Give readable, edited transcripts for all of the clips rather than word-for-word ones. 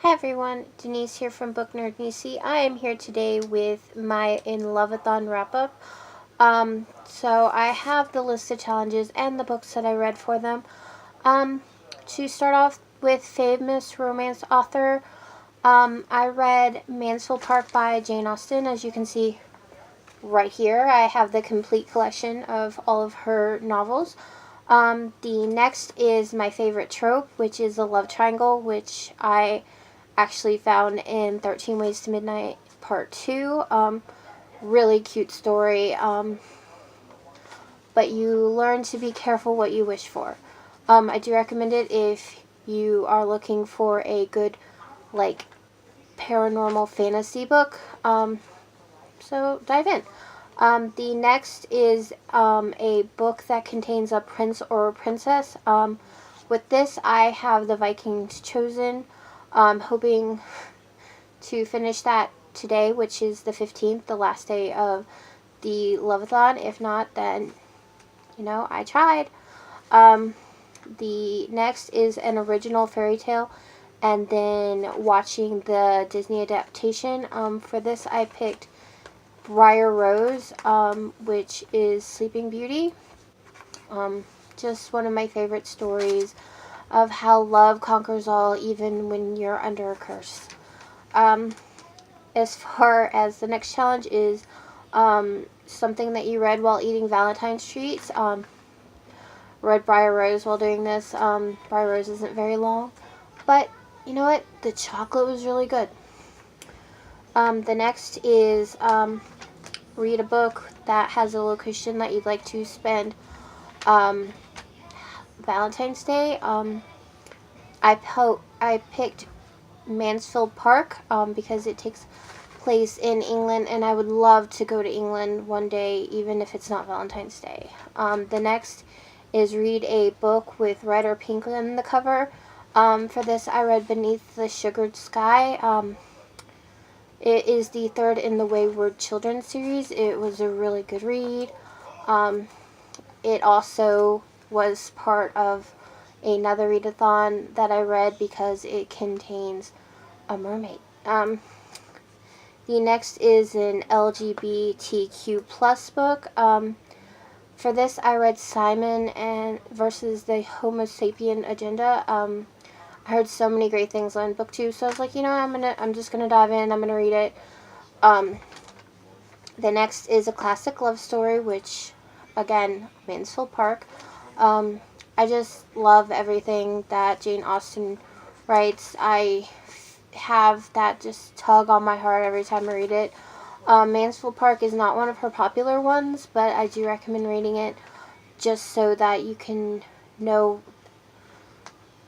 Hi everyone, Denise here from Book Nerd Nisi. I am here today with my In Loveathon wrap-up. So I have the list of challenges and the books that I read for them. To start off with famous romance author, I read Mansfield Park by Jane Austen. As you can see right here, I have the complete collection of all of her novels. The next is my favorite trope, which is the love triangle, which I actually found in 13 Ways to Midnight Part 2. Really cute story, but you learn to be careful what you wish for. I do recommend it if you are looking for a good, like, paranormal fantasy book. So dive in. The next is a book that contains a prince or a princess. With this, I have The Vikings Chosen. I'm hoping to finish that today, which is the 15th, the last day of the Loveathon. If not, then, I tried. The next is an original fairy tale, and then watching the Disney adaptation. For this, I picked Briar Rose, which is Sleeping Beauty. Just one of my favorite stories of how love conquers all, even when you're under a curse. As far as the next challenge is something that you read while eating Valentine's treats. Read Briar Rose while doing this. Briar Rose isn't very long, but you know what? The chocolate was really good. The next is read a book that has a location that you'd like to spend Valentine's Day. I picked Mansfield Park because it takes place in England, and I would love to go to England one day, even if it's not Valentine's Day. The next is read a book with red or pink on the cover. For this, I read Beneath the Sugared Sky. It is the third in the Wayward Children series. It was a really good read. It also was part of another readathon that I read because it contains a mermaid. The next is an LGBTQ plus book. For this, I read Simon and versus the Homo sapien agenda. I heard so many great things on book 2, so I was like, I'm just gonna dive in. I'm gonna read it. The next is a classic love story, which, again, Mansfield Park. I just love everything that Jane Austen writes. I have that just tug on my heart every time I read it. Mansfield Park is not one of her popular ones, but I do recommend reading it just so that you can know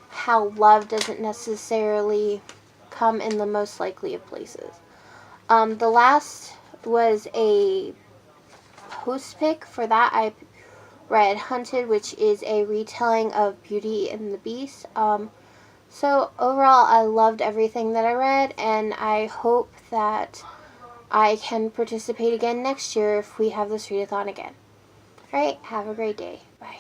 how love doesn't necessarily come in the most likely of places. The last was a post pick. For that, I read Hunted, which is a retelling of Beauty and the Beast. So overall, I loved everything that I read, and I hope that I can participate again next year if we have this readathon again. Alright, have a great day. Bye.